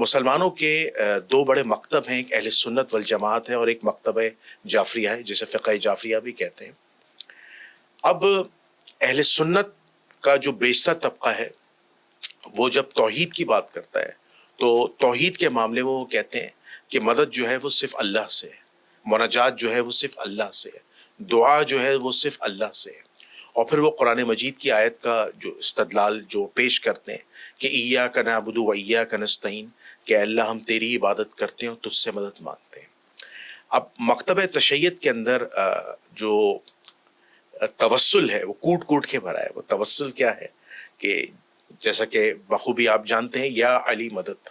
مسلمانوں کے دو بڑے مکتب ہیں، ایک اہل سنت والجماعت ہے اور ایک مکتب جعفریہ ہے جسے فقہ جعفریہ بھی کہتے ہیں۔ اب اہل سنت کا جو بیشتر طبقہ ہے وہ جب توحید کی بات کرتا ہے تو توحید کے معاملے میں وہ کہتے ہیں کہ مدد جو ہے وہ صرف اللہ سے ہے، مناجات جو ہے وہ صرف اللہ سے ہے، دعا جو ہے وہ صرف اللہ سے ہے۔ اور پھر وہ قرآن مجید کی آیت کا جو استدلال جو پیش کرتے ہیں کہ ایاک نعبد و ایاک نستعین، کہ اللہ ہم تیری عبادت کرتے ہیں اور تجھ سے مدد مانگتے ہیں۔ اب مکتب تشیع کے اندر جو توسل ہے وہ کوٹ کوٹ کے بھرا ہے۔ وہ توسل کیا ہے کہ جیسا کہ بخوبی آپ جانتے ہیں یا علی مدد۔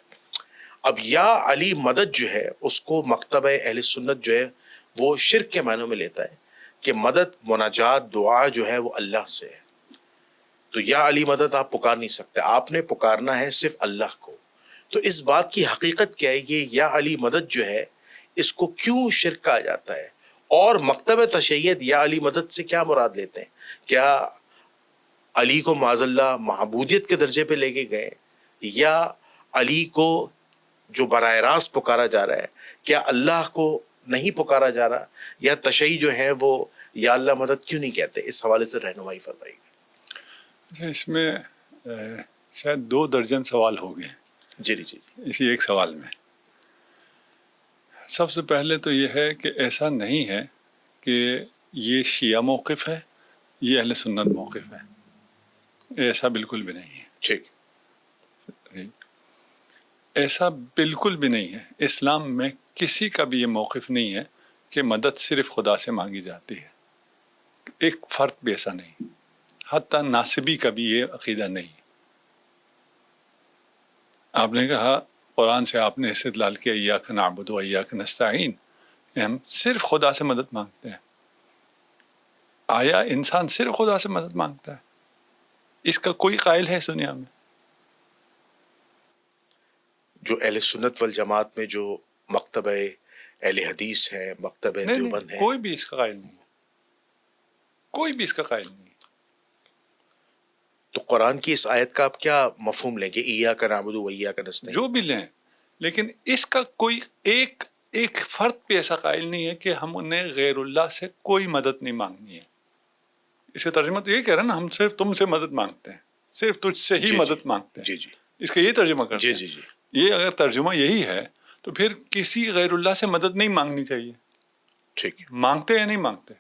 اب یا علی مدد جو ہے اس کو مکتب اہل سنت جو ہے وہ شرک کے معنوں میں لیتا ہے کہ مدد مناجات دعا جو ہے وہ اللہ سے ہے، تو یا علی مدد آپ پکار نہیں سکتے، آپ نے پکارنا ہے صرف اللہ کو۔ تو اس بات کی حقیقت کیا ہے، یہ یا علی مدد جو ہے اس کو کیوں شرک کہا جاتا ہے، اور مکتب تشیع یا علی مدد سے کیا مراد لیتے ہیں؟ کیا علی کو معاذ اللہ معبودیت کے درجے پہ لے کے گئے، یا علی کو جو براہ راست پکارا جا رہا ہے کیا اللہ کو نہیں پکارا جا رہا، یا تشیع جو ہے وہ یا اللہ مدد کیوں نہیں کہتے؟ اس حوالے سے رہنمائی فرمائیے گا۔ اس میں شاید 2 درجن سوال ہو گئے جی اسی ایک سوال میں۔ سب سے پہلے تو یہ ہے کہ ایسا نہیں ہے کہ یہ شیعہ موقف ہے، یہ اہل سنت موقف ہے، ایسا بالکل بھی نہیں ہے۔ ٹھیک، ایسا بالکل بھی نہیں ہے۔ اسلام میں کسی کا بھی یہ موقف نہیں ہے کہ مدد صرف خدا سے مانگی جاتی ہے، ایک فرد بھی ایسا نہیں، حتیٰ ناصبی کا بھی یہ عقیدہ نہیں۔ آپ نے کہا قرآن سے آپ نے استدلال کیا ایاک نعبد و ایاک نستعین، ہم صرف خدا سے مدد مانگتے ہیں۔ آیا انسان صرف خدا سے مدد مانگتا ہے؟ اس کا کوئی قائل ہے اس دنیا میں؟ جو اہل سنت والجماعت میں جو مکتب اہل حدیث ہے، مکتب دیوبند ہے، کوئی بھی اس کا قائل نہیں ہے، کوئی بھی اس کا قائل نہیں ہے۔ تو قرآن کی اس آیت کا آپ کیا مفہوم لیں گے؟ ایاک نعبد و ایاک نستعین جو بھی لیں، لیکن اس کا کوئی ایک فرد بھی ایسا قائل نہیں ہے کہ ہم نے غیر اللہ سے کوئی مدد نہیں مانگنی ہے۔ اس کا ترجمہ تو یہ کہہ رہا ہے نا، ہم صرف تم سے مدد مانگتے ہیں، صرف تجھ سے ہی مدد مانگتے ہیں۔ جی اس کا یہ ترجمہ کرتے ہیں۔ یہ اگر ترجمہ یہی ہے تو پھر کسی غیر اللہ سے مدد نہیں مانگنی چاہیے۔ ٹھیک ہے، مانگتے یا نہیں مانگتے؟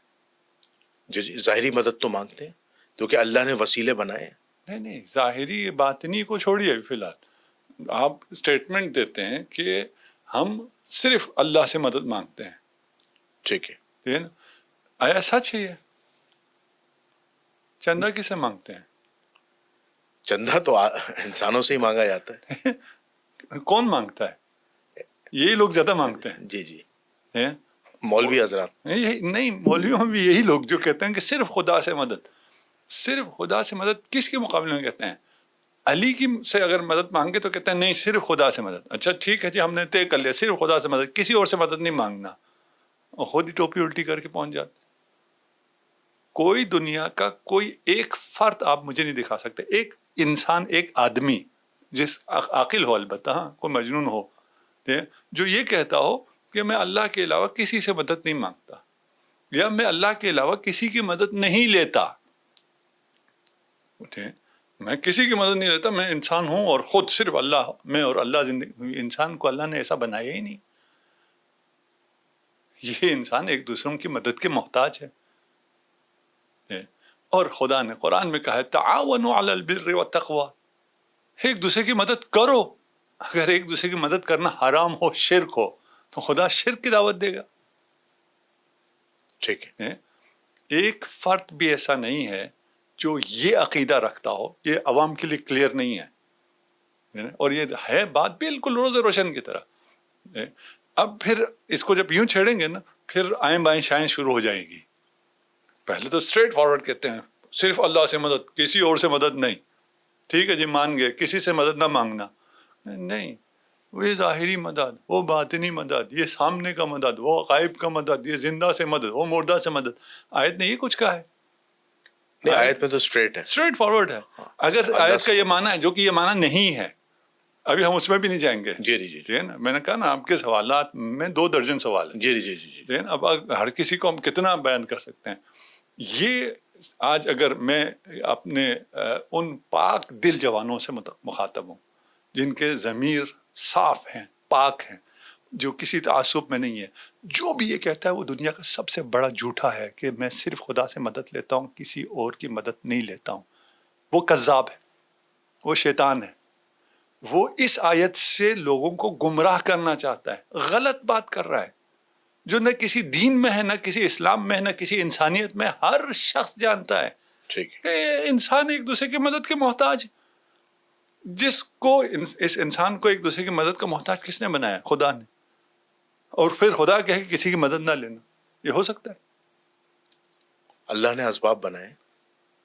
جی ظاہری مدد تو مانگتے ہیں کیونکہ اللہ نے وسیلے بنائے ہیں۔ نہیں، ظاہری باطنی کو چھوڑیے فی الحال۔ آپ اسٹیٹمنٹ دیتے ہیں کہ ہم صرف اللہ سے مدد مانگتے ہیں، ٹھیک ہے نا؟ آیا سچ ہے یہ؟ چندہ کسے مانگتے ہیں؟ چندہ تو انسانوں سے ہی مانگا جاتا ہے۔ کون مانگتا ہے؟ یہی لوگ زیادہ مانگتے ہیں۔ جی ہیں؟ مولوی حضرات نہیں، مولویوں میں بھی یہی لوگ جو کہتے ہیں کہ صرف خدا سے مدد، صرف خدا سے مدد کس کے مقابلے میں کہتے ہیں؟ علی کی سے اگر مدد مانگے تو کہتے ہیں نہیں صرف خدا سے مدد۔ اچھا ٹھیک ہے جی، ہم نے طے کر لیا صرف خدا سے مدد، کسی اور سے مدد نہیں مانگنا، اور خود ہی ٹوپی الٹی کر کے پہنچ جاتے۔ کوئی دنیا کا کوئی ایک فرد آپ مجھے نہیں دکھا سکتے، ایک انسان، ایک آدمی جس عاقل ہو، البتہ کوئی مجنون ہو، جو یہ کہتا ہو کہ میں اللہ کے علاوہ کسی سے مدد نہیں مانگتا، یا میں اللہ کے علاوہ کسی کی مدد نہیں لیتا۔ میں کسی کی مدد نہیں لیتا، میں انسان ہوں اور خود صرف اللہ، میں اور اللہ زندگی۔ انسان کو اللہ نے ایسا بنایا ہی نہیں۔ یہ انسان ایک دوسروں کی مدد کے محتاج ہے، اور خدا نے قرآن میں کہا ہے تعاونوا علی البر والتقوی، ایک دوسرے کی مدد کرو۔ اگر ایک دوسرے کی مدد کرنا حرام ہو، شرک ہو، تو خدا شرک کی دعوت دے گا۔ ٹھیک ہے، ایک فرد بھی ایسا نہیں ہے جو یہ عقیدہ رکھتا ہو، یہ عوام کے لیے کلیئر نہیں ہے، اور یہ ہے بات بالکل روز روشن کی طرح۔ اب پھر اس کو جب یوں چھیڑیں گے نا، پھر آئیں بائیں شائیں شروع ہو جائیں گی۔ پہلے تو اسٹریٹ فارورڈ کہتے ہیں صرف اللہ سے مدد، کسی اور سے مدد نہیں۔ ٹھیک ہے جی، مان گئے کسی سے مدد نہ مانگنا۔ نہیں، وہ ظاہری مدد، وہ باطنی مدد، یہ سامنے کا مدد، وہ غائب کا مدد، یہ زندہ سے مدد، وہ مردہ سے مدد۔ آیت نے یہ کچھ کہا ہے؟ نہیں، آیت میں تو اسٹریٹ ہے، اسٹریٹ فارورڈ ہے۔ اگر آیت کا یہ معنی ہے، جو کہ یہ معنی نہیں ہے، ابھی ہم اس میں بھی نہیں جائیں گے. جی جی جی ٹھیک ہے نا, میں نے کہا نا آپ کے سوالات میں 2 درجن سوال ہیں. جی جی جی جی ٹھیک ہے نا, اب ہر کسی کو ہم کتنا بیان کر سکتے ہیں. یہ آج اگر میں اپنے ان پاک دل جوانوں سے مخاطب ہوں جن کے ضمیر صاف ہیں, پاک ہیں, جو کسی تعصب میں نہیں ہے, جو بھی یہ کہتا ہے وہ دنیا کا سب سے بڑا جھوٹا ہے کہ میں صرف خدا سے مدد لیتا ہوں, کسی اور کی مدد نہیں لیتا ہوں, وہ کذاب ہے, وہ شیطان ہے. وہ اس آیت سے لوگوں کو گمراہ کرنا چاہتا ہے, غلط بات کر رہا ہے جو نہ کسی دین میں ہے, نہ کسی اسلام میں ہے, نہ کسی انسانیت میں. ہر شخص جانتا ہے ٹھیک ہے. کہ انسان ایک دوسرے کی مدد کے محتاج. جس کو اس انسان کو ایک دوسرے کی مدد کا محتاج کس نے بنایا؟ خدا نے. اور پھر خدا کہے کہ کسی کی مدد نہ لینا, یہ ہو سکتا ہے؟ اللہ نے اسباب بنائے.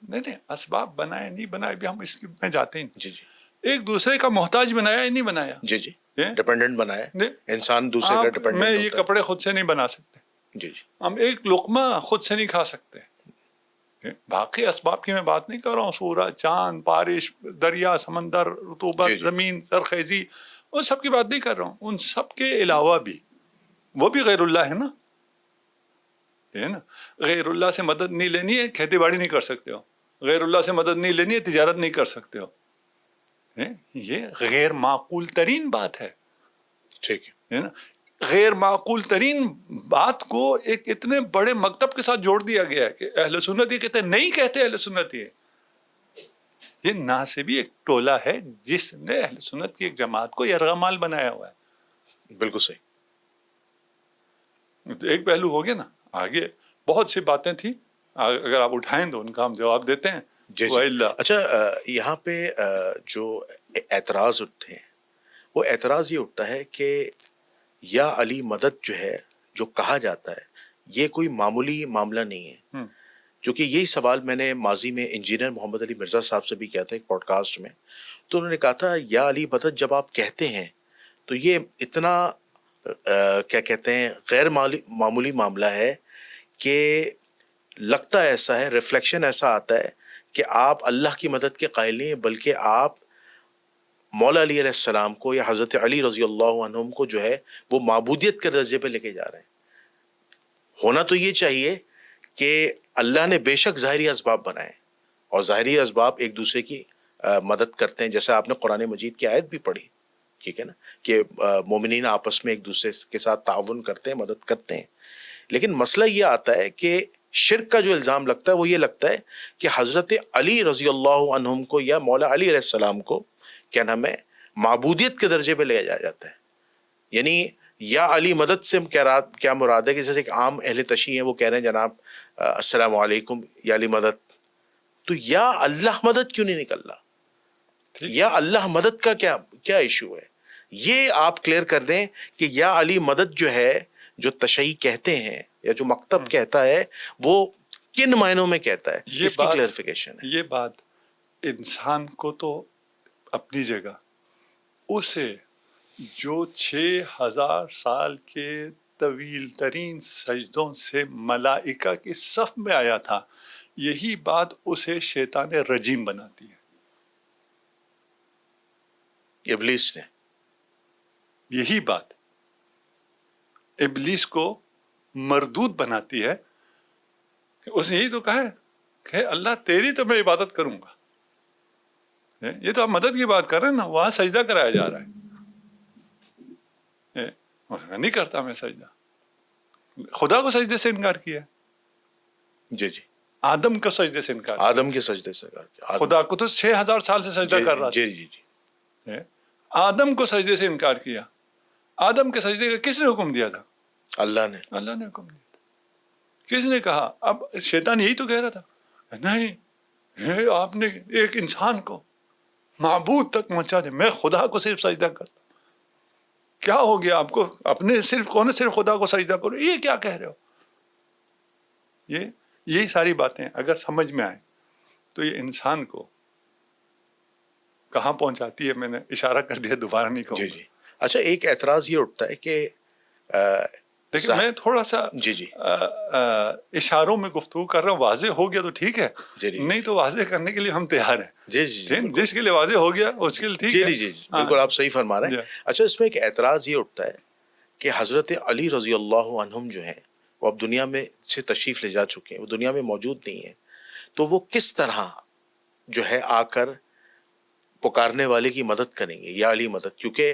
نہیں, اسباب بنائے نہیں بنائے بھی ہم اس میں جاتے ہیں. جی جی. ایک دوسرے کا محتاج بنایا یا نہیں بنایا؟ جی جی. ڈپینڈنٹ بنایا. نہیں. انسان دوسرے کا ڈپینڈنٹ میں ہوتا یہ ہے. کپڑے خود سے نہیں بنا سکتے. جی جی. ہم ایک لقمہ خود سے نہیں کھا سکتے. باقی اسباب کی میں بات نہیں کر رہا ہوں, سورج, چاند, بارش, دریا, سمندر, رطوبت, جی جی. زمین, سرخیزی, ان سب کی بات نہیں کر رہا ہوں. ان سب کے علاوہ بھی وہ بھی غیر اللہ ہے نا. غیر اللہ سے مدد نہیں لینی ہے, کھیتی باڑی نہیں کر سکتے ہو. غیر اللہ سے مدد نہیں لینی ہے, تجارت نہیں کر سکتے ہو. یہ غیر معقول ترین بات ہے. ٹھیک ہے نا. غیر معقول ترین بات کو ایک اتنے بڑے مکتب کے ساتھ جوڑ دیا گیا ہے کہ اہل سنت یہ کہتے ہیں. نہیں کہتے اہل سنت یہ ناسبی ایک ٹولہ ہے جس نے اہل سنت کی ایک جماعت کو یرغمال بنایا ہوا ہے. بالکل صحیح. تو ایک پہلو ہو گیا نا. آگے بہت سی باتیں تھیں, اگر آپ اٹھائیں تو ان کا ہم جواب دیتے ہیں. جی جی. اچھا, یہاں پہ جو اعتراض اٹھتے ہیں وہ اعتراض یہ اٹھتا ہے کہ یا علی مدد جو ہے, جو کہا جاتا ہے, یہ کوئی معمولی معاملہ نہیں ہے. کیونکہ یہی سوال میں نے ماضی میں انجینئر محمد علی مرزا صاحب سے بھی کیا تھا ایک پوڈ کاسٹ میں. تو انہوں نے کہا تھا یا علی مدد جب آپ کہتے ہیں تو یہ اتنا کیا کہتے ہیں غیر معمولی معاملہ ہے کہ لگتا ایسا ہے, ریفلیکشن ایسا آتا ہے کہ آپ اللہ کی مدد کے قائل نہیں ہیں, بلکہ آپ مولا علی علیہ السلام کو یا حضرت علی رضی اللہ عنہم کو جو ہے وہ معبودیت کے درجے پہ لے کے جا رہے ہیں. ہونا تو یہ چاہیے کہ اللہ نے بے شک ظاہری اسباب بنائے اور ظاہری اسباب ایک دوسرے کی مدد کرتے ہیں, جیسے آپ نے قرآن مجید کی آیت بھی پڑھی, ٹھیک ہے نا, کہ مومنین آپس میں ایک دوسرے کے ساتھ تعاون کرتے ہیں, مدد کرتے ہیں. لیکن مسئلہ یہ آتا ہے کہ شرک کا جو الزام لگتا ہے وہ یہ لگتا ہے کہ حضرت علی رضی اللہ عنہم کو یا مولا علی علیہ السلام کو کیا نام ہے معبودیت کے درجے پہ لے جایا جاتا ہے. یعنی یا علی مدد سے کیا مراد ہے کہ جیسے ایک عام اہل تشیع ہیں وہ کہہ رہے ہیں جناب السلام علیکم یا علی مدد, تو یا اللہ مدد کیوں نہیں نکل رہا؟ یا اللہ مدد کا کیا ایشو ہے, یہ آپ کلیئر کر دیں کہ یا علی مدد جو ہے, جو تشیع کہتے ہیں یا جو مکتب کہتا ہے, وہ کن معنوں میں کہتا ہے, اس کی کلیئرفیکیشن ہے. یہ بات انسان کو تو اپنی جگہ, اسے جو 6000 سال کے طویل ترین سجدوں سے ملائکہ کی صف میں آیا تھا, یہی بات اسے شیطان رجیم بناتی ہے. ابلیس نے یہی بات ابلیس کو مردود بناتی ہے. اس نے یہی تو کہا ہے کہ اللہ تیری تو میں عبادت کروں گا. یہ تو آپ مدد کی بات کر رہے ہیں نا, وہاں سجدہ کرایا جا رہا ہے. نہیں کرتا میں سجدہ. خدا کو سجدے سے انکار کیا. جی جی. آدم کو سجدے سے انکار, آدم کے سجدے سے انکار کیا. خدا کو تو 6000 سال سے سجدہ کر رہا تھا. جی جی جی. آدم کو سجدے سے انکار کیا. آدم کے سجدے کا کس نے حکم دیا تھا؟ اللہ نے. اللہ نے حکم دیا تھا. کس نے کہا؟ اب شیطان یہی تو کہہ رہا تھا نہیں, آپ نے ایک انسان کو معبود تک پہنچا دے, میں خدا کو صرف سجدہ کرتا. کیا ہو گیا آپ کو؟ اپنے صرف خدا کو سجدہ کرو, یہ کیا کہہ رہے ہو؟ یہی ساری باتیں اگر سمجھ میں آئیں تو یہ انسان کو کہاں پہنچاتی ہے. میں نے اشارہ کر دیا, دوبارہ نہیں کہوں. جی جی. اچھا, ایک اعتراض یہ اٹھتا ہے کہ لیکن میں تھوڑا سا جی جی اشاروں میں گفتگو کر رہا ہوں. واضح ہو گیا تو ٹھیک ہے, جی جی نہیں تو واضح کرنے کے لیے ہم تیار ہیں. جی جی جس کے لیے واضح ہو گیا اس کے لیے ٹھیک جی ہے. جی جی بالکل آپ صحیح فرما رہے ہیں. اچھا اس میں ایک اعتراض یہ اٹھتا ہے کہ حضرت علی رضی اللہ عنہم جو ہیں وہ اب دنیا میں سے تشریف لے جا چکے ہیں, وہ دنیا میں موجود نہیں ہیں, تو وہ کس طرح جو ہے آ کر پکارنے والے کی مدد کریں گے یا علی مدد؟ کیونکہ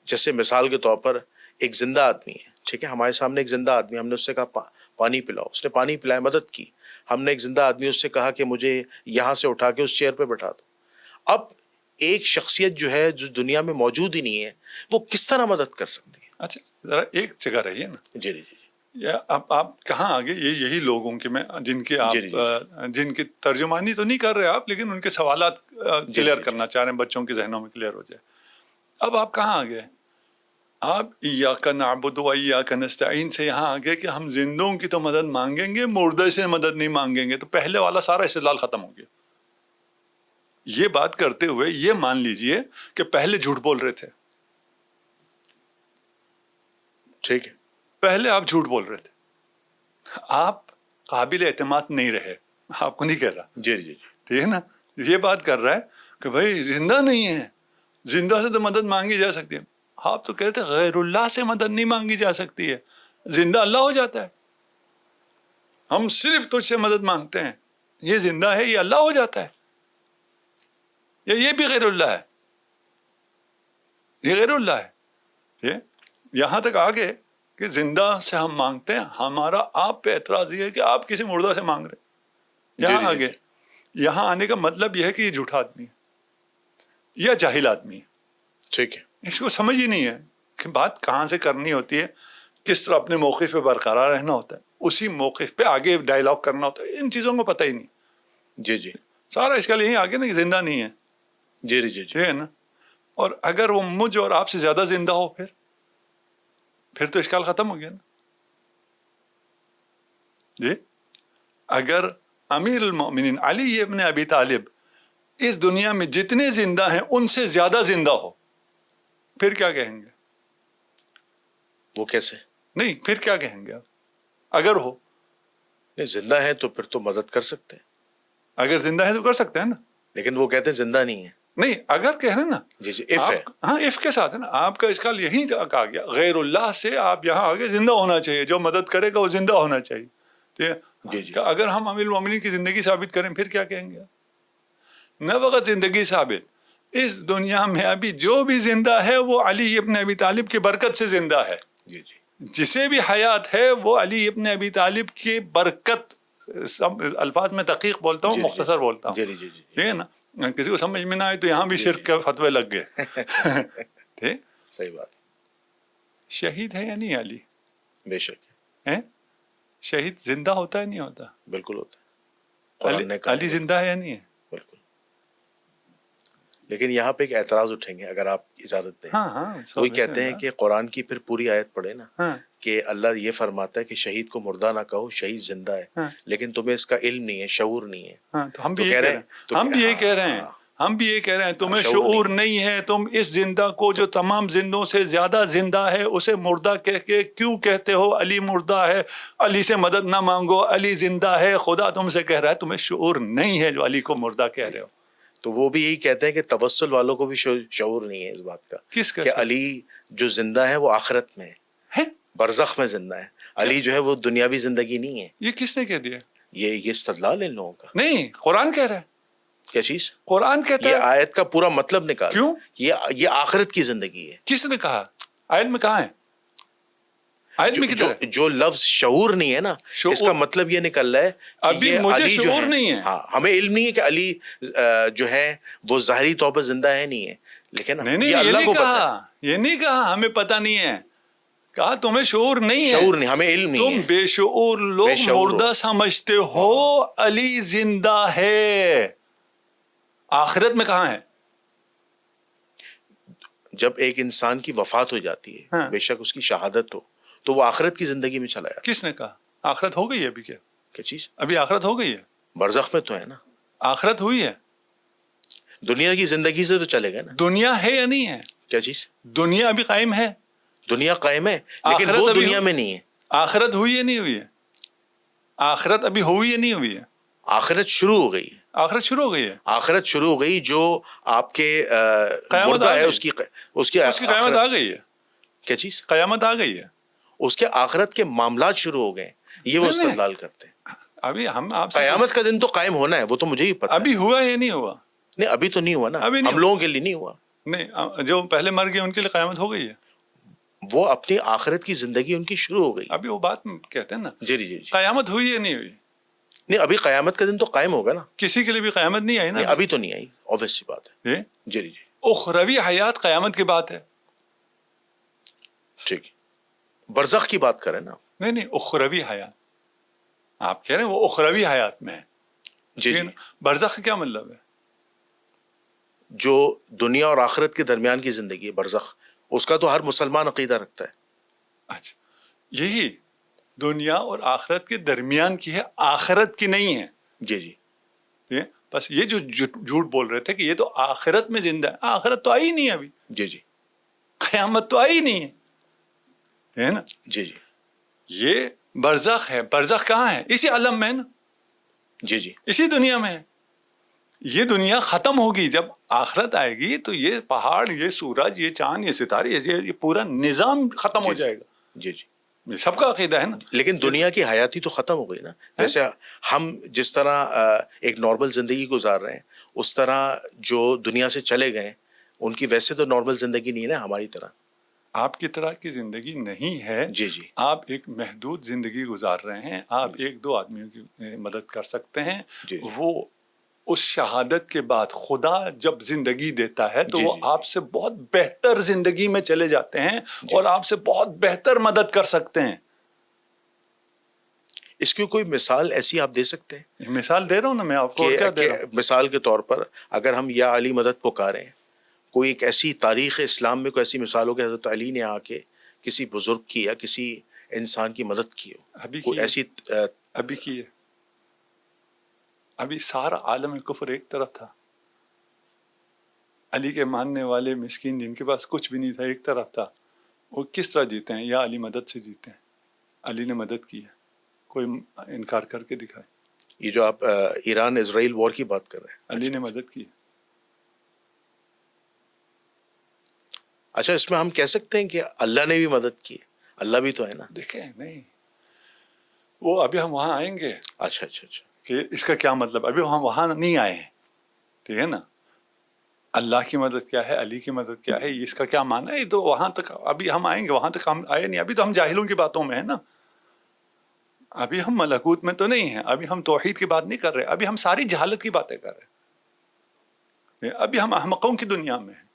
جیسے مثال کے طور پر ایک زندہ آدمی ہے, ٹھیک ہے, ہمارے سامنے ایک زندہ آدمی, ہم نے اس سے کہا پانی پلاؤ, اس نے پانی پلایا, مدد کی. ہم نے ایک زندہ آدمی اس سے کہا کہ مجھے یہاں سے اٹھا کے اس چیئر پہ بٹھا دو. اب ایک شخصیت جو ہے جو دنیا میں موجود ہی نہیں ہے وہ کس طرح مدد کر سکتی ہے؟ اچھا ذرا ایک جگہ رہیے نا. جی جی جی یا آپ کہاں آگے یہی لوگوں کے میں جن کے آپ جن کی ترجمانی تو نہیں کر رہے آپ, لیکن ان کے سوالات کلیئر کرنا چاہ رہے ہیں, بچوں کے ذہنوں میں کلیئر ہو جائے. اب آپ کہاں آگے؟ آپ ایاک نعبد و ایاک نستعین سے یہاں آگے کہ ہم زندوں کی تو مدد مانگیں گے, مردے سے مدد نہیں مانگیں گے. تو پہلے والا سارا استدلال ختم ہو گیا. یہ بات کرتے ہوئے یہ مان لیجئے کہ پہلے جھوٹ بول رہے تھے. ٹھیک ہے, پہلے آپ جھوٹ بول رہے تھے, آپ قابل اعتماد نہیں رہے. آپ کو نہیں کہہ رہا, جی جی جی ٹھیک ہے نا, یہ بات کر رہا ہے کہ بھائی زندہ نہیں ہے, زندہ سے تو مدد مانگی جا سکتی ہے. آپ تو کہتے غیر اللہ سے مدد نہیں مانگی جا سکتی ہے, زندہ اللہ ہو جاتا ہے. ہم صرف تجھ سے مدد مانگتے ہیں, یہ زندہ ہے, یہ اللہ ہو جاتا ہے, یا یہ بھی غیر اللہ ہے, یہ غیر اللہ ہے. یہ یہاں تک آگے کہ زندہ سے ہم مانگتے ہیں. ہمارا آپ پہ اعتراض یہ ہے کہ آپ کسی مردہ سے مانگ رہے ہیں. یہاں آگے یہاں آنے کا مطلب یہ ہے کہ یہ جھوٹا آدمی ہے یا جاہل آدمی ہے. ٹھیک ہے, اس کو سمجھ ہی نہیں ہے کہ بات کہاں سے کرنی ہوتی ہے, کس طرح اپنے موقف پہ برقرار رہنا ہوتا ہے, اسی موقف پہ آگے ڈائلاگ کرنا ہوتا ہے. ان چیزوں کو پتہ ہی نہیں. جی جی سارا اشکال یہیں آگے نا کہ زندہ نہیں ہے. جی جی جی ہے نا, اور اگر وہ مجھ اور آپ سے زیادہ زندہ ہو پھر تو اشکال ختم ہو گیا نا. جی اگر امیر المومنین علی ابن ابی طالب اس دنیا میں جتنے زندہ ہیں ان سے زیادہ زندہ ہو, پھر کیا کہیں گے؟ وہ کیسے نہیں پھر کیا کہیں گے آپ؟ اگر ہو نہیں, زندہ ہے تو پھر تو مدد کر سکتے ہیں. اگر زندہ ہے تو کر سکتے ہیں نا. لیکن وہ کہتے ہیں زندہ نہیں ہے. نہیں اگر کہہ رہے ہیں نا, جی جی اف ہے. ہاں اف کے ساتھ ہے نا. آپ کا اشکال یہی کہا گیا, غیر اللہ سے آپ یہاں آگے زندہ ہونا چاہیے, جو مدد کرے گا وہ زندہ ہونا چاہیے. جی جی اگر ہم امیر المومنین کی زندگی ثابت کریں پھر کیا کہیں گے؟ نہ وقت زندگی ثابت, اس دنیا میں ابھی جو بھی زندہ ہے وہ علی ابن ابی طالب کی برکت سے زندہ ہے. جی جی جسے بھی حیات ہے وہ علی ابن ابی طالب کی برکت. الفاظ میں تحقیق بولتا ہوں, مختصر بولتا ہوں, جی جی جی ٹھیک ہے نا. کسی کو سمجھ میں نہ آئے تو یہاں بھی شرک کے فتوے لگ گئے. ٹھیک, صحیح بات. شہید ہے یا نہیں علی؟ بے شک ہے. شہید زندہ ہوتا ہے نہیں ہوتا؟ بالکل ہوتا ہے. قرآن نے کہا علی زندہ ہے یا نہیں ہے؟ بالکل. لیکن یہاں پہ ایک اعتراض اٹھیں گے اگر آپ اجازت دیں. وہی کہتے ہیں کہ قرآن کی پھر پوری آیت پڑھے نا, کہ اللہ یہ فرماتا ہے کہ شہید کو مردہ نہ کہو, شہید زندہ ہے, لیکن تمہیں اس کا علم نہیں ہے, شعور نہیں ہے. تو ہم بھی یہی کہہ رہے ہیں, ہم بھی یہ کہہ رہے ہیں تمہیں شعور نہیں ہے. تم اس زندہ کو جو تمام زندوں سے زیادہ زندہ ہے اسے مردہ کہہ کے کیوں کہتے ہو علی مردہ ہے, علی سے مدد نہ مانگو, علی زندہ ہے. خدا تم سے کہہ رہا ہے تمہیں شعور نہیں ہے جو علی کو مردہ کہہ رہے ہو. تو وہ بھی یہی کہتے ہیں کہ توسل والوں کو بھی شعور نہیں ہے اس بات کا, کس کا کہ علی جو زندہ ہے وہ آخرت میں ہے, برزخ میں زندہ ہے. علی جو ہے وہ دنیاوی زندگی نہیں ہے. یہ کس نے کہہ دیا؟ یہ استدلال ان لوگوں کا نہیں, قرآن کہہ رہا ہے. کیا چیز؟ قرآن کہتا ہے. یہ آیت کا پورا مطلب نکال. کیوں؟ یہ آخرت کی زندگی ہے. کس نے کہا؟ آیت میں کہاں ہے؟ آیت میں کدھر ہے؟ جو لفظ شعور نہیں ہے نا, اس کا مطلب یہ نکل رہا ہے ابھی مجھے شعور نہیں ہے. ہاں, ہمیں علم نہیں ہے کہ علی جو ہے وہ ظاہری طور پر زندہ ہے نہیں ہے, لیکن یہ اللہ کو پتہ ہے. یہ نہیں کہا ہمیں پتہ نہیں ہے, کہا تمہیں شعور نہیں ہے. شعور نہیں, ہمیں علم نہیں ہے. تم بے شعور لوگ مردہ سمجھتے ہو, علی زندہ ہے. آخرت میں کہاں ہے؟ جب ایک انسان کی وفات ہو جاتی ہے, بے شک اس کی شہادت ہو, تو وہ آخرت کی زندگی میں چلا جاتا ہے. کس نے کہا آخرت ہو گئی ہے؟ ابھی کیا چیز؟ ابھی آخرت ہو گئی ہے. برزخ میں تو ہے نا. آخرت ہوئی ہے. دنیا کی زندگی سے تو چلے گا نا. دنیا ہے یا نہیں ہے؟ کیا چیز؟ دنیا ابھی قائم ہے. دنیا قائم ہے لیکن آخرت وہ ابھی دنیا میں نہیں ہے. آخرت ہوئی ہے نہیں ہوئی ہے؟ آخرت ابھی ہوئی ہے نہیں ہوئی ہے؟ آخرت شروع ہو گئی. آخرت شروع ہو گئی ہے. آخرت شروع ہو گئی. جو آپ کے قیامت مردہ آ ہے گئی. اس کی قیامت آ گئی ہے. کیا چیز؟ قیامت آ گئی ہے. اس کے آخرت کے معاملات شروع ہو گئے. یہ وہ نہیں، نہیں. استدلال کرتے ہیں. ابھی ہم آپ سے قیامت کا دن تو قائم ہونا ہے، وہ تو مجھے ہی پتا ہے. ابھی ہوا یا نہیں ہوا؟ نہیں ابھی تو نہیں ہوا نا. ابھی نہیں ہم لوگوں کے لیے نہیں ہوا. نہیں، جو پہلے مر گئے ان کے لیے قیامت ہو گئی ہے. وہ اپنی آخرت کی زندگی ان کی شروع ہو گئی. ابھی وہ بات کہتے ہیں نا، جی جی جی. قیامت ہوئی یا نہیں ہوئی؟ نہیں ابھی قیامت کا دن تو قائم ہوگا نا. کسی کے لیے بھی قیامت نہیں آئی نا. نہیں ابھی تو نہیں آئی. obvious سی بات ہے. یہ جی جی. اخروی حیات قیامت کی بات ہے. ٹھیک ہے. برزخ کی بات کریں نا. نہیں، اخروی حیات آپ کہہ رہے ہیں وہ اخروی حیات میں ہے. جی جی. برزخ کا کیا مطلب ہے؟ جو دنیا اور آخرت کے درمیان کی زندگی ہے برزخ، اس کا تو ہر مسلمان عقیدہ رکھتا ہے. اچھا، یہی دنیا اور آخرت کے درمیان کی ہے، آخرت کی نہیں ہے. جی جی. بس یہ جو جھوٹ بول رہے تھے کہ یہ تو آخرت میں زندہ ہے، آخرت تو آئی نہیں ہے ابھی. جی جی. قیامت تو آئی نہیں ہے نا. جی جی. یہ برزخ ہے. برزخ کہاں ہے؟ اسی عالم میں ہے نا. جی جی. اسی دنیا میں ہے. یہ دنیا ختم ہوگی. جب آخرت آئے گی تو یہ پہاڑ، یہ سورج، یہ چاند، یہ ستارے، یہ پورا نظام ختم ہو جائے گا. جی جی. سب کا عقیدہ ہے نا. لیکن دنیا کی حیاتی تو ختم ہو گئی نا. جیسے ہم جس طرح ایک نارمل زندگی گزار رہے ہیں، اس طرح جو دنیا سے چلے گئے ان کی ویسے تو نارمل زندگی نہیں ہے نا ہماری طرح. آپ کی طرح کی زندگی نہیں ہے. جی جی. آپ ایک محدود زندگی گزار رہے ہیں. آپ ایک دو آدمیوں کی مدد کر سکتے ہیں. جی. وہ اس شہادت کے بعد خدا جب زندگی دیتا ہے تو وہ آپ سے بہت بہتر زندگی میں چلے جاتے ہیں اور آپ سے بہت بہتر مدد کر سکتے ہیں. اس کی کوئی مثال ایسی آپ دے سکتے ہیں؟ مثال دے رہا ہوں نا میں آپ کو. کیا دے رہا ہوں؟ مثال کے طور پر اگر ہم یا علی مدد پکاریں، کوئی ایک ایسی تاریخ اسلام میں کوئی ایسی مثال ہو کہ حضرت علی نے آ کے کسی بزرگ کی یا کسی انسان کی مدد کی ہو. ابھی کوئی ایسی ابھی کی ہے. ابھی سارا عالم کفر ایک طرف تھا، علی کے ماننے والے مسکین جن کے پاس کچھ بھی نہیں تھا ایک طرف تھا. وہ کس طرح جیتے ہیں؟ یا علی مدد سے جیتے ہیں. علی نے مدد کی ہے. کوئی انکار کر کے دکھائے. یہ جو آپ ایران اسرائیل وار کی بات کر رہے ہیں، علی نے مدد کی. اچھا اس میں ہم کہہ سکتے ہیں کہ اللہ نے بھی مدد کی؟ اللہ بھی تو ہے نا. دیکھیں نہیں، وہ ابھی ہم وہاں آئیں گے. اچھا اچھا اچھا. کہ اس کا کیا مطلب؟ ابھی ہم وہاں نہیں آئے ہیں. ٹھیک ہے نا. اللہ کی مدد کیا ہے، علی کی مدد کیا ہے، اس کا کیا معنی ہے؟ تو وہاں تک ابھی ہم آئیں گے. وہاں تک ہم آئے نہیں. ابھی تو ہم جاہلوں کی باتوں میں ہیں نا. ابھی ہم ملکوت میں تو نہیں ہیں. ابھی ہم توحید کی بات نہیں کر رہے. ابھی ہم ساری جہالت کی باتیں کر رہے ہیں. ابھی ہم احمقوں کی دنیا میں ہیں.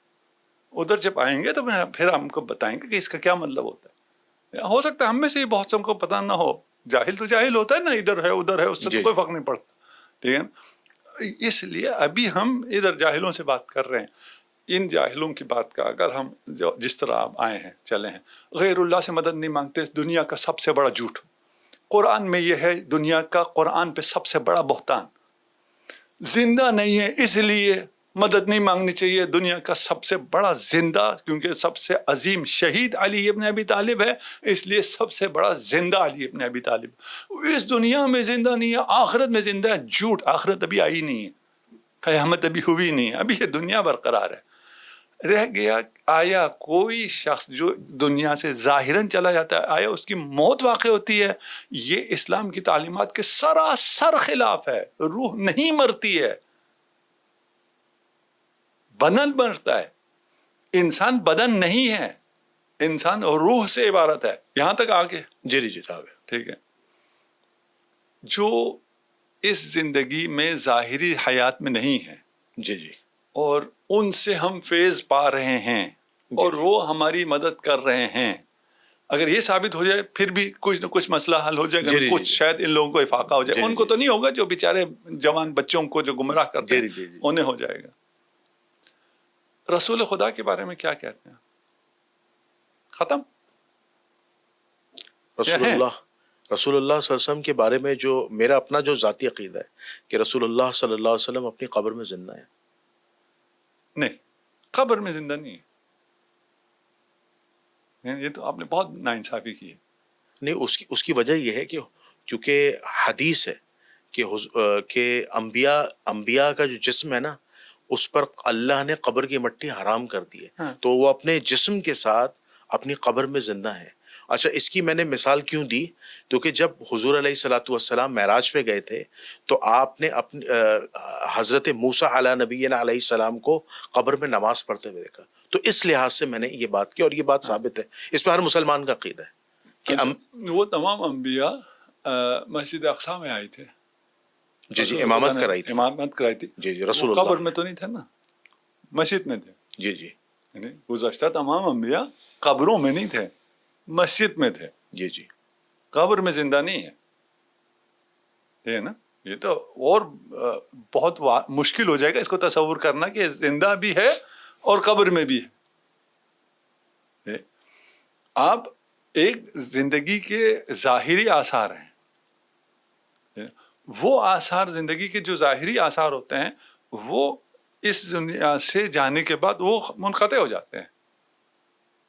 ادھر جب آئیں گے تو پھر ہم کو بتائیں گے کہ اس کا کیا مطلب ہوتا ہے. ہو سکتا ہے ہم میں سے بہت سے کو پتہ نہ ہو. جاہل تو جاہل ہوتا ہے نا، ادھر ہے ادھر ہے، اس سے تو کوئی فرق نہیں پڑتا. ٹھیک ہے. اس لیے ابھی ہم ادھر جاہلوں سے بات کر رہے ہیں. ان جاہلوں کی بات کا اگر ہم جس طرح آپ آئے ہیں چلے ہیں، غیر اللہ سے مدد نہیں مانگتے، دنیا کا سب سے بڑا جھوٹ. قرآن میں یہ ہے دنیا کا، قرآن پہ سب سے بڑا بہتان. زندہ نہیں ہے اس لیے مدد نہیں مانگنی چاہیے. دنیا کا سب سے بڑا زندہ، کیونکہ سب سے عظیم شہید علی ابن ابی طالب ہے، اس لیے سب سے بڑا زندہ علی ابن ابی طالب. اس دنیا میں زندہ نہیں ہے، آخرت میں زندہ ہے. جھوٹ. آخرت ابھی آئی نہیں ہے، قیامت ابھی ہوئی نہیں ہے. ابھی یہ دنیا برقرار ہے. رہ گیا آیا کوئی شخص جو دنیا سے ظاہراً چلا جاتا ہے، آیا اس کی موت واقع ہوتی ہے؟ یہ اسلام کی تعلیمات کے سراسر خلاف ہے. روح نہیں مرتی ہے، بدن مرتا ہے. انسان بدن نہیں ہے، انسان روح سے عبارت ہے. یہاں تک آگے جی جی آگے. ٹھیک ہے. جو اس زندگی میں ظاہری حیات میں نہیں ہے، جی جی، اور ان سے ہم فیض پا رہے ہیں اور وہ ہماری مدد کر رہے ہیں. اگر یہ ثابت ہو جائے پھر بھی کچھ نہ کچھ مسئلہ حل ہو جائے گا. کچھ شاید ان لوگوں کو افاقہ ہو جائے. ان کو تو نہیں ہوگا، جو بیچارے جوان بچوں کو جو گمراہ کرتے ہیں انہیں ہو جائے گا. رسول خدا کے بارے میں کیا کہتے ہیں؟ ختم. رسول اللہ صلی اللہ علیہ وسلم کے بارے میں جو میرا اپنا جو ذاتی عقیدہ ہے کہ رسول اللہ صلی اللہ علیہ وسلم اپنی قبر میں زندہ ہے. نہیں، قبر میں زندہ نہیں ہے. یہ تو آپ نے بہت ناانصافی کی ہے. نہیں، اس کی وجہ یہ ہے کہ کیونکہ حدیث ہے کہ انبیاء کا جو جسم ہے نا اس پر اللہ نے قبر کی مٹی حرام کر دی ہے. ہاں. تو وہ اپنے جسم کے ساتھ اپنی قبر میں زندہ ہے. اچھا، اس کی میں نے مثال کیوں دی؟ کیونکہ جب حضور علیہ الصلوۃ والسلام معراج پہ گئے تھے تو آپ نے اپنی حضرت موسیٰ علیہ نبینا علیہ السلام کو قبر میں نماز پڑھتے ہوئے دیکھا. تو اس لحاظ سے میں نے یہ بات کی اور یہ بات ثابت ہے، اس پہ ہر مسلمان کا عقیدہ ہے کہ وہ تمام انبیاء مسجد اقصی میں آئے تھے. جی جی امامت کرائی تھی. امامت کرائی تھی. جی جی رسول وہ اللہ قبر میں تو نہیں تھے نا، مسجد میں تھے. جی جی یعنی گزشتہ تمام انبیاء قبروں میں نہیں تھے، مسجد میں تھے. جی جی قبر میں زندہ نہیں ہے. یہ نا، یہ تو اور بہت مشکل ہو جائے گا اس کو تصور کرنا کہ زندہ بھی ہے اور قبر میں بھی ہے. آپ ایک زندگی کے ظاہری آثار ہیں، وہ آثار زندگی کے جو ظاہری آثار ہوتے ہیں وہ اس دنیا سے جانے کے بعد وہ منقطع ہو جاتے ہیں.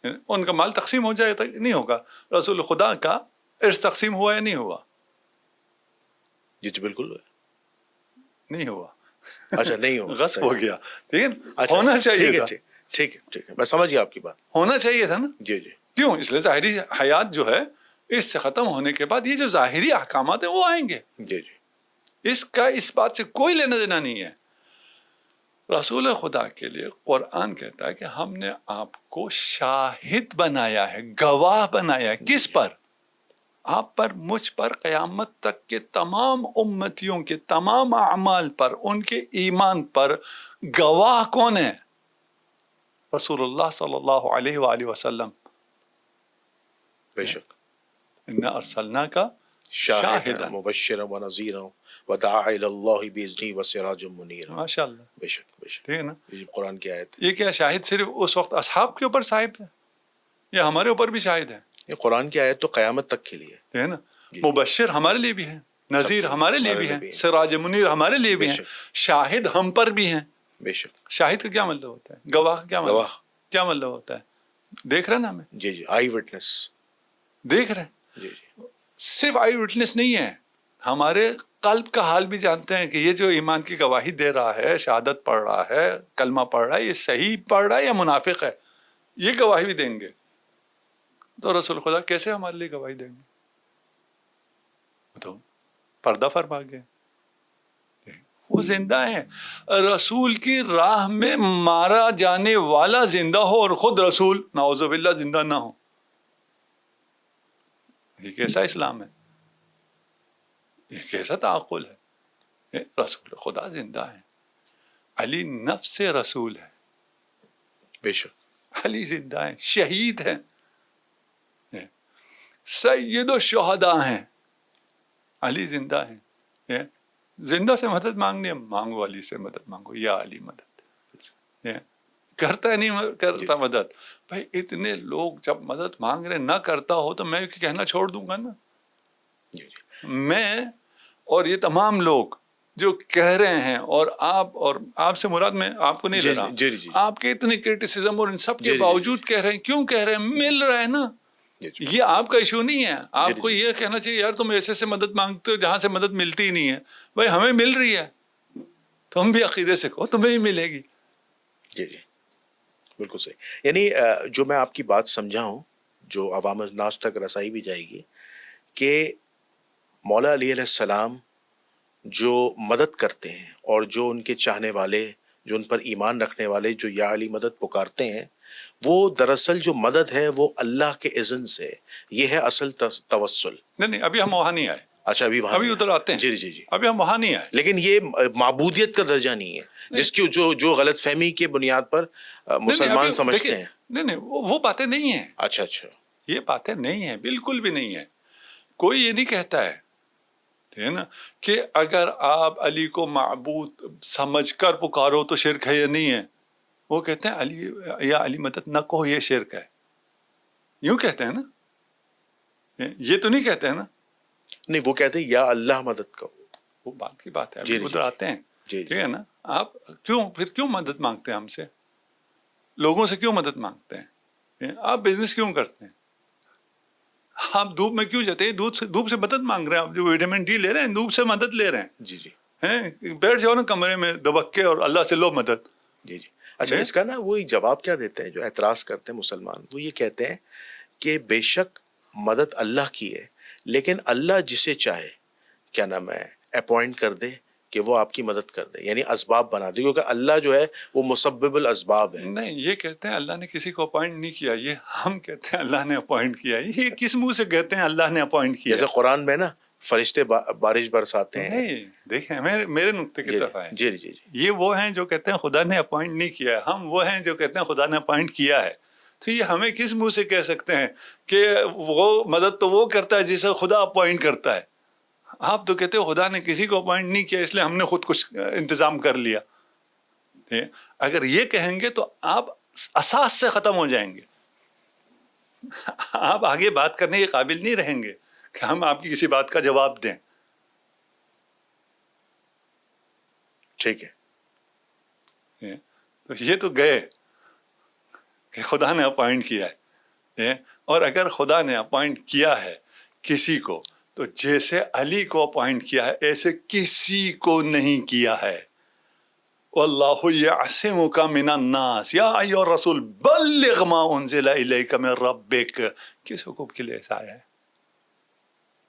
ان کا مال تقسیم ہو جائے تو نہیں ہوگا. رسول خدا کا ارث تقسیم ہوا یا نہیں ہوا؟ جی جی بالکل نہیں ہوا. اچھا نہیں ہوا، غصب ہو گیا. ٹھیک ہے، اچھا ہونا چاہیے تھا. ٹھیک ہے میں سمجھ گیا آپ کی بات. ہونا چاہیے تھا نا. جی جی کیوں؟ اس لیے ظاہری حیات جو ہے اس سے ختم ہونے کے بعد یہ جو ظاہری احکامات ہیں وہ آئیں گے. جی جی اس کا اس بات سے کوئی لینا دینا نہیں ہے. رسول خدا کے لیے قرآن کہتا ہے کہ ہم نے آپ کو شاہد بنایا ہے، گواہ بنایا ہے. کس پر؟ آپ پر، مجھ پر، قیامت تک کے تمام امتیوں کے تمام اعمال پر، ان کے ایمان پر گواہ کون ہے؟ رسول اللہ صلی اللہ علیہ وآلہ وسلم. بے شک. انا ارسلناک شاہدا مبشرا ونذیرا وداعیا الی اللہ باذنہ وسراجا منیرا. ماشاء اللہ. بے شک بے شک. ٹھیک ہے نا. یہ قرآن کی آیت ہے. یہ کیا شاہد صرف اس وقت اصحاب کے اوپر صاحب ہے یا ہمارے اوپر بھی شاہد ہے؟ یہ قرآن کی آیت تو قیامت تک کے لیے ٹھیک ہے نا. مبشر ہمارے لیے بھی ہے، نذیر ہمارے لیے بھی ہے، سراج منیر ہمارے لیے بھی ہے، شاہد ہم پر بھی ہیں. بے شک. شاہد کا کیا مطلب ہوتا ہے؟ گواہ کا کیا مطلب ہوتا ہے؟ دیکھ رہے ہیں نا ہمیں. جی جی آئی وٹنس. دیکھ رہے ہیں. جی جی صرف آئی وٹنس نہیں ہے، ہمارے قلب کا حال بھی جانتے ہیں کہ یہ جو ایمان کی گواہی دے رہا ہے، شہادت پڑھ رہا ہے، کلمہ پڑھ رہا ہے، یہ صحیح پڑھ رہا ہے یا منافق ہے، یہ گواہی بھی دیں گے. تو رسول خدا کیسے ہمارے لیے گواہی دیں گے؟ تو پردہ فرما گئے. وہ زندہ ہیں. رسول کی راہ میں مارا جانے والا زندہ ہو اور خود رسول نعوذ باللہ زندہ نہ ہو، یہ کیسا اسلام ہے؟ یہ کیسا تعقل ہے؟ رسول خدا زندہ ہے. علی نفس رسول ہے. بے شک. علی زندہ ہیں، شہید ہیں، سید الشہداء ہیں. علی زندہ ہیں. زندہ سے مدد مانگنی ہے، مانگو علی سے مدد مانگو، یا علی مدد. کرتا ہے نہیں کرتا مدد. بھائی اتنے لوگ جب مدد مانگ رہے، نہ کرتا ہو تو میں کہنا چھوڑ دوں گا نا. میں اور یہ تمام لوگ جو کہہ رہے ہیں، اور آپ سے مراد میں آپ کو نہیں لے رہا، آپ کے اتنے کرٹیسزم اور ان سب کے باوجود کہہ رہے ہیں. کیوں کہہ رہے ہیں؟ مل رہا ہے نا. یہ آپ کا ایشو نہیں ہے. آپ کو یہ کہنا چاہیے یار تم ایسے سے مدد مانگتے ہو جہاں سے مدد ملتی ہی نہیں ہے. بھائی ہمیں مل رہی ہے، تم بھی عقیدے سے کہو تمہیں ہی ملے گی. جی جی بالکل صحیح. یعنی جو میں آپ کی بات سمجھا ہوں، جو عوام الناس تک رسائی بھی جائے گی، کہ مولا علی علیہ السلام جو مدد کرتے ہیں اور جو ان کے چاہنے والے، جو ان پر ایمان رکھنے والے جو یا علی مدد پکارتے ہیں، وہ دراصل جو مدد ہے وہ اللہ کے اذن سے. یہ ہے اصل توسل. نہیں ابھی ہم وہاں نہیں آئے. اچھا ابھی ادھر آتے ہیں. جی جی جی ابھی ہم وہاں نہیں آئے. لیکن یہ معبودیت کا درجہ نہیں ہے جس کی جو غلط فہمی کے بنیاد پر مسلمان سمجھتے ہیں. نہیں وہ باتیں نہیں ہیں. اچھا یہ باتیں نہیں ہیں، بالکل بھی نہیں ہیں. کوئی یہ نہیں کہتا ہے نا کہ اگر آپ علی کو معبود سمجھ کر پکارو تو شرک ہے یا نہیں ہے. وہ کہتے ہیں علی یا علی مدد نہ کہو، یہ شرک ہے. یوں کہتے ہیں نا. یہ تو نہیں کہتے ہیں نا. نہیں وہ کہتے ہیں یا اللہ مدد کہو. وہ بات کی بات ہے. ادھر آتے ہیں. ٹھیک ہے نا. آپ کیوں مدد مانگتے ہیں ہم سے؟ لوگوں سے کیوں مدد مانگتے ہیں؟ آپ بزنس کیوں کرتے ہیں؟ آپ دھوپ میں کیوں جاتے ہیں؟ دھوپ سے مدد مانگ رہے ہیں. آپ جو وٹامن ڈی لے رہے ہیں دھوپ سے مدد لے رہے ہیں. جی جی بیٹھ جاؤ نا کمرے میں دبک کے اور اللہ سے لو مدد. جی جی. اچھا اس کا نا وہی جواب کیا دیتے ہیں جو اعتراض کرتے ہیں مسلمان؟ وہ یہ کہتے ہیں کہ بے شک مدد اللہ کی ہے، لیکن اللہ جسے چاہے کیا نام ہے اپوائنٹ کر دے کہ وہ آپ کی مدد کر دے، یعنی اسباب بنا دے، کیونکہ اللہ جو ہے وہ مسبب الاسباب ہے. نہیں، یہ کہتے ہیں اللہ نے کسی کو اپوائنٹ نہیں کیا، یہ ہم کہتے ہیں اللہ نے اپوائنٹ کیا. یہ کس منہ سے کہتے ہیں اللہ نے اپوائنٹ کیا؟ جیسے قرآن میں نا فرشتے بارش برساتے ہیں. نہیں، دیکھیں میرے نقطے کی طرف آئے. جی جی جی. یہ وہ ہیں جو کہتے ہیں خدا نے اپوائنٹ نہیں کیا ہے، ہم وہ ہیں جو کہتے ہیں خدا نے اپوائنٹ کیا ہے. تو یہ ہمیں کس منہ سے کہہ سکتے ہیں کہ وہ مدد تو وہ کرتا ہے جسے خدا اپوائنٹ کرتا ہے. آپ تو کہتے ہو خدا نے کسی کو اپوائنٹ نہیں کیا اس لیے ہم نے خود کچھ انتظام کر لیا. اگر یہ کہیں گے تو آپ اساس سے ختم ہو جائیں گے، آپ آگے بات کرنے کے قابل نہیں رہیں گے کہ ہم آپ کی کسی بات کا جواب دیں. ٹھیک ہے. تو یہ تو گئے کہ خدا نے اپوائنٹ کیا ہے. اور اگر خدا نے اپوائنٹ کیا ہے کسی کو تو جیسے علی کو اپوائنٹ کیا ہے ایسے کسی کو نہیں کیا ہے. واللہ یعصمک من الناس یا ایھا الرسول بلغ ما انزل الیک من ربک. کس حکم کے لیے ایسا آیا ہے؟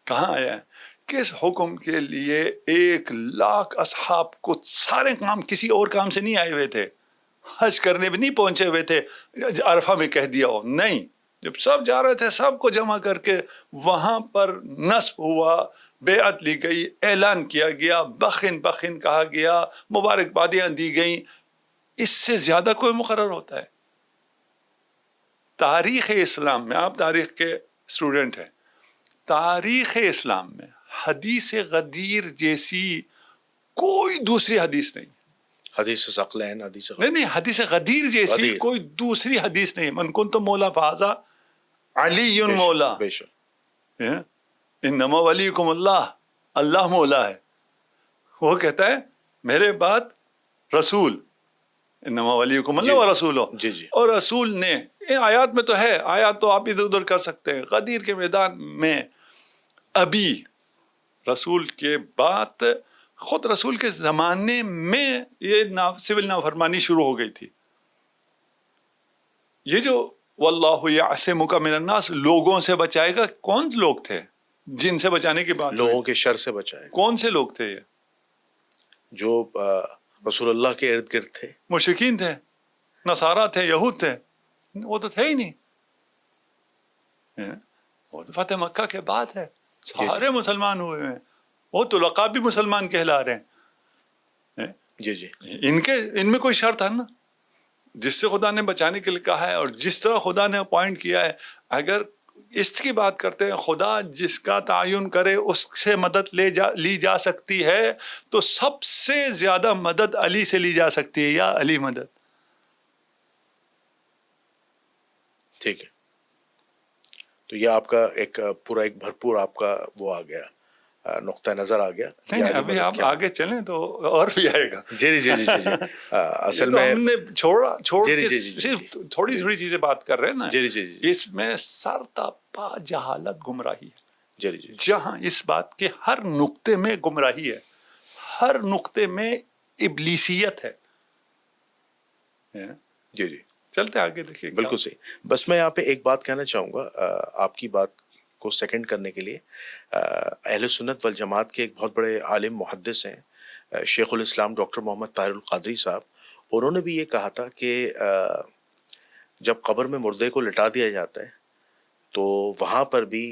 کہاں آیا ہے؟ کس حکم کے لیے 1,00,000 اصحاب کو سارے کام کسی اور کام سے نہیں آئے ہوئے تھے، حج کرنے بھی نہیں پہنچے ہوئے تھے عرفہ میں کہہ دیا ہو. نہیں، جب سب جا رہے تھے سب کو جمع کر کے وہاں پر نصب ہوا، بیعت لی گئی، اعلان کیا گیا، بخن بخن کہا گیا، مبارکبادیاں دی گئیں. اس سے زیادہ کوئی مقرر ہوتا ہے؟ تاریخ اسلام میں، آپ تاریخ کے اسٹوڈنٹ ہیں، تاریخ اسلام میں حدیث غدیر جیسی کوئی دوسری حدیث نہیں. حدیث ثقلین، حدیث نہیں، حدیث غدیر جیسی کوئی دوسری حدیث نہیں. من کنت مولا فہذا علی مولا. بے شک. انما ولیکم اللہ، اللہ مولا ہے. وہ کہتا ہے میرے بعد رسول، انما ولیکم اللہ و رسول. جی جی. اور رسول نے آیات میں تو ہے، آیات تو آپ ادھر ادھر کر سکتے ہیں. غدیر کے میدان میں ابھی رسول کے بعد خود رسول کے زمانے میں یہ سول نافرمانی شروع ہو گئی تھی. یہ جو واللہ یعصمک من الناس لوگوں سے بچائے گا، کون لوگ تھے جن سے بچانے کی بات؟ لوگوں کے شر سے بچائے. کون سے لوگ تھے یہ؟ جو رسول اللہ کے ارد گرد تھے. مشرکین تھے، نصارہ تھے، یہود تھے. وہ تو تھے ہی نہیں. وہ تو فتح مکہ کے بعد ہے، سارے مسلمان ہوئے ہیں. وہ تو لقب بھی مسلمان کہلا رہے ہیں. جی جی. ان میں کوئی شر تھا نا جس سے خدا نے بچانے کے لیے کہا ہے اور جس طرح خدا نے اپوائنٹ کیا ہے. اگر اس کی بات کرتے ہیں خدا جس کا تعین کرے اس سے مدد لی جا سکتی ہے، تو سب سے زیادہ مدد علی سے لی جا سکتی ہے. یا علی مدد. ٹھیک ہے. تو یہ آپ کا ایک پورا ایک بھرپور آپ کا وہ آ گیا، نقطہ نظر آ گیا. نہیں، ابھی آپ آگے چلیں تو اور بھی آئے گا. جی جی جی جی. اصل میں ہم نے چھوڑ کے صرف تھوڑی تھوڑی چیزیں بات کر رہے ہیں نا. جی جی جی. اس میں سر تا پا جہالت گمراہی ہے. جی جی. جہاں اس بات کے ہر نقطے میں گمراہی ہے، ہر نقطے میں ابلیسیت ہے. جی جی. چلتے آگے دیکھیے. بالکل صحیح. بس میں یہاں پہ ایک بات کہنا چاہوں گا آپ کی بات کو سیکنڈ کرنے کے لیے. اہل سنت والجماعت کے ایک بہت بڑے عالم محدث ہیں شیخ الاسلام ڈاکٹر محمد طاہر القادری صاحب. انہوں نے بھی یہ کہا تھا کہ جب قبر میں مردے کو لٹا دیا جاتا ہے تو وہاں پر بھی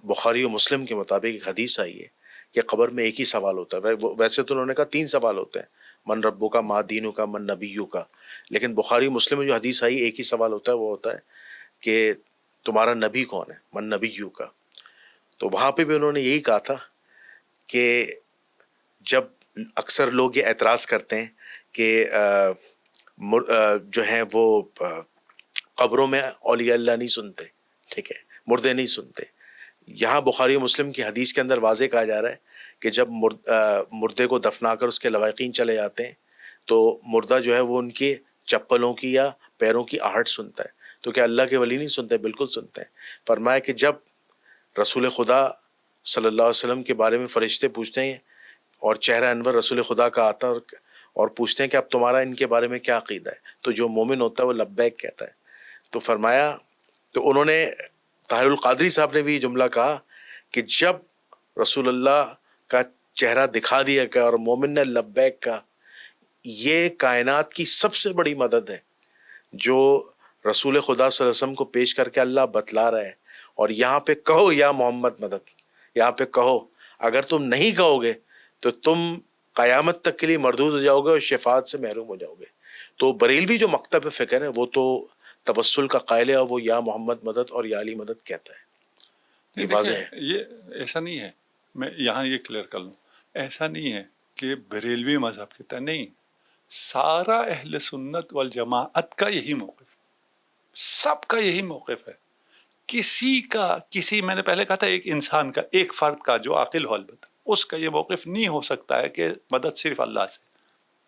بخاری و مسلم کے مطابق ایک حدیث آئی ہے کہ قبر میں ایک ہی سوال ہوتا ہے. ویسے تو انہوں نے کہا 3 سوال ہوتے ہیں، من ربو کا، ما دینو کا، من نبیو کا. لیکن بخاری و مسلم میں جو حدیث آئی ایک ہی سوال ہوتا ہے، وہ ہوتا ہے کہ تمہارا نبی کون ہے، من نبیو کا. تو وہاں پہ بھی انہوں نے یہی کہا تھا کہ جب اکثر لوگ یہ اعتراض کرتے ہیں کہ جو ہیں وہ قبروں میں اولیاء اللہ نہیں سنتے، ٹھیک ہے، مردے نہیں سنتے. یہاں بخاری و مسلم کی حدیث کے اندر واضح کہا جا رہا ہے کہ جب مردے کو دفنا کر اس کے لواحقین چلے جاتے ہیں تو مردہ جو ہے وہ ان کے چپلوں کی یا پیروں کی آہٹ سنتا ہے. تو کیا اللہ کے ولی نہیں سنتے؟ بالکل سنتے ہیں. فرمایا کہ جب رسول خدا صلی اللہ علیہ وسلم کے بارے میں فرشتے پوچھتے ہیں اور چہرہ انور رسول خدا کا آتا اور پوچھتے ہیں کہ اب تمہارا ان کے بارے میں کیا عقیدہ ہے، تو جو مومن ہوتا ہے وہ لبیک کہتا ہے. تو فرمایا، تو انہوں نے طاہر القادری صاحب نے بھی یہ جملہ کہا کہ جب رسول اللہ کا چہرہ دکھا دیا گیا اور مومن نے لبیک کہا، یہ کائنات کی سب سے بڑی مدد ہے جو رسول خدا صلی اللہ علیہ وسلم کو پیش کر کے اللہ بتلا رہا ہے. اور یہاں پہ کہو یا محمد مدد، یہاں پہ کہو. اگر تم نہیں کہو گے تو تم قیامت تک کے لیے مردود ہو جاؤ گے اور شفاعت سے محروم ہو جاؤ گے. تو بریلوی جو مکتب فکر ہے وہ تو توسل کا قائل ہے، اور وہ یا محمد مدد اور یا علی مدد کہتا ہے. یہ واضح ہے. یہ ایسا نہیں ہے، میں یہاں یہ کلیئر کر لوں، ایسا نہیں ہے کہ بریلوی مذہب کہتا ہے، نہیں، سارا اہل سنت والجماعت کا یہی موقف، سب کا یہی موقف ہے. کسی میں نے پہلے کہا تھا ایک انسان کا، ایک فرد کا جو عاقل ہو البتہ، اس کا یہ موقف نہیں ہو سکتا ہے کہ مدد صرف اللہ سے،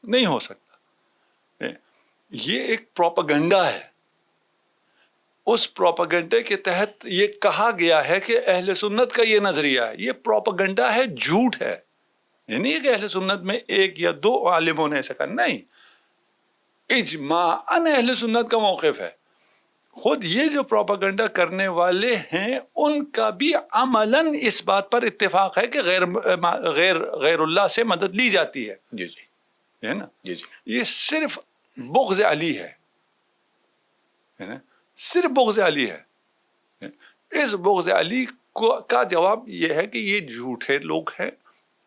نہیں ہو سکتا. یہ ایک پروپیگنڈا ہے. اس پروپیگنڈے کے تحت یہ کہا گیا ہے کہ اہل سنت کا یہ نظریہ ہے. یہ پروپیگنڈا ہے، جھوٹ ہے. یہ نہیں ہے کہ اہل سنت میں ایک یا دو عالموں نے ایسا کہا، نہیں، اجماعاً اہل سنت کا موقف ہے. خود یہ جو پروپیگنڈا کرنے والے ہیں ان کا بھی عملاً اس بات پر اتفاق ہے کہ غیر اللہ سے مدد لی جاتی ہے. جی جی ہے نا. جی جی. یہ صرف بغض علی ہے نا، صرف بغض علی ہے. اس بغض علی کا جواب یہ ہے کہ یہ جھوٹے لوگ ہیں.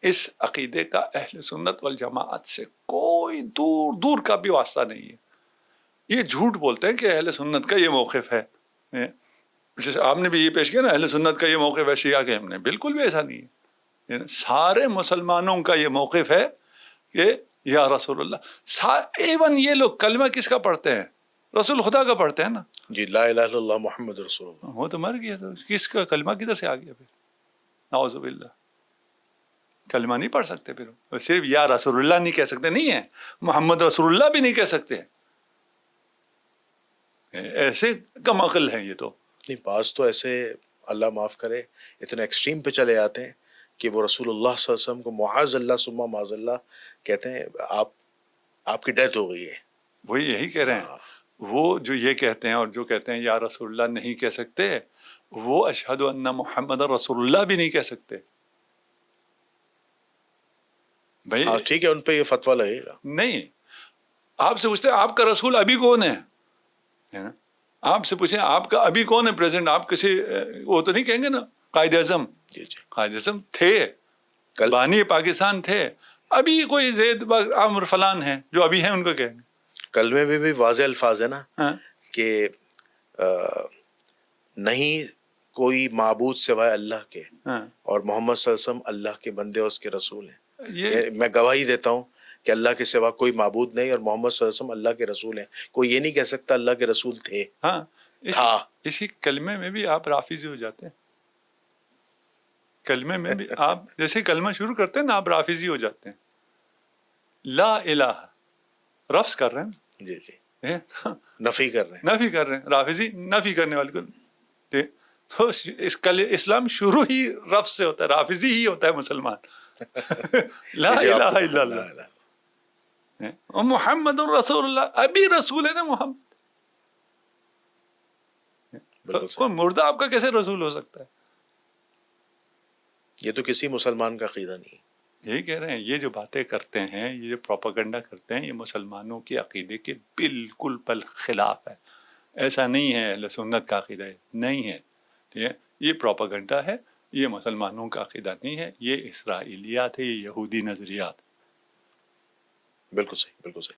اس عقیدے کا اہل سنت والجماعت سے کوئی دور دور کا بھی واسطہ نہیں ہے. یہ جھوٹ بولتے ہیں کہ اہل سنت کا یہ موقف ہے. جیسے آپ نے بھی یہ پیش کیا نا، اہل سنت کا یہ موقف ہے شیعہ کے، ہم نے بالکل بھی ایسا نہیں ہے. سارے مسلمانوں کا یہ موقف ہے کہ یا رسول اللہ. ایون یہ لوگ کلمہ کس کا پڑھتے ہیں؟ رسول خدا کا پڑھتے ہیں نا. جی، لا الہ الا اللہ محمد رسول اللہ. وہ تو مر گیا، تو کس کا کلمہ کدھر سے آ گیا پھر؟ نعوذ باللہ. کلمہ نہیں پڑھ سکتے پھر، صرف یا رسول اللہ نہیں کہہ سکتے، نہیں ہے محمد رسول اللہ بھی نہیں کہہ سکتے. ایسے کم عقل ہیں یہ تو. نہیں، بعض تو ایسے اللہ معاف کرے اتنے ایکسٹریم پہ چلے جاتے ہیں کہ وہ رسول اللہ صلی اللہ علیہ وسلم کو معاذ اللہ ثم معاذ اللہ کہتے ہیں. آپ کی ڈیتھ ہو گئی ہے. وہی یہی کہہ رہے ہیں. وہ جو یہ کہتے ہیں اور جو کہتے ہیں یا رسول اللہ نہیں کہہ سکتے، وہ اشہد ان محمد رسول اللہ بھی نہیں کہہ سکتے. بھائی ٹھیک ہے، ان پہ یہ فتویٰ لگے گا. نہیں، آپ سے پوچھتے ہیں آپ کا رسول ابھی کون ہے نا. آپ سے پوچھیں آپ کا ابھی کون ہے پریزیڈنٹ، آپ کسی وہ تو نہیں کہیں گے نا قائد اعظم. جی جی. قائد اعظم تھے، بانی پاکستان تھے. ابھی کوئی زید عمر فلان ہیں جو ابھی ہیں، ان کو کہیں گے. کلمے میں بھی واضح الفاظ ہے نا کہ نہیں کوئی معبود سوائے اللہ کے، اور محمد صلی اللہ علیہ وسلم اللہ کے بندے اور اس کے رسول ہیں. میں گواہی دیتا ہوں کہ اللہ کے سوا کوئی معبود نہیں اور محمد صلی اللہ علیہ وسلم اللہ کے رسول ہیں. کوئی یہ نہیں کہہ سکتا اللہ کے رسول تھے. ہاں، اسی کلمے میں بھی آپ رافضی ہو جاتے ہیں. کلمے میں بھی آپ جیسے کلمہ شروع کرتے ہیں نا، آپ رافضی ہو جاتے ہیں. لا الہ رفض کر رہے ہیں. جی جی. نفی کر رہے ہیں. نفی کر رہے ہیں. رافضی نفی کرنے والے کو. تو اسلام شروع ہی رفض سے ہوتا ہے. رافضی ہی ہوتا ہے مسلمان. لا الہ الا اللہ محمد رسول اللہ. ابھی رسول ہے نا محمد. کوئی مردہ آپ کا کیسے رسول ہو سکتا ہے؟ یہ تو کسی مسلمان کا عقیدہ نہیں. یہی کہہ رہے ہیں، یہ جو باتیں کرتے ہیں، یہ جو پروپیگنڈا کرتے ہیں، یہ مسلمانوں کے عقیدے کے بالکل خلاف ہے. ایسا نہیں ہے اہل سنت کا عقیدہ ہے، نہیں ہے. ٹھیک ہے، یہ پروپیگنڈا ہے، یہ مسلمانوں کا عقیدہ نہیں ہے. یہ اسرائیلیات ہے، یہ یہودی نظریات. بالکل صحیح، بالکل صحیح.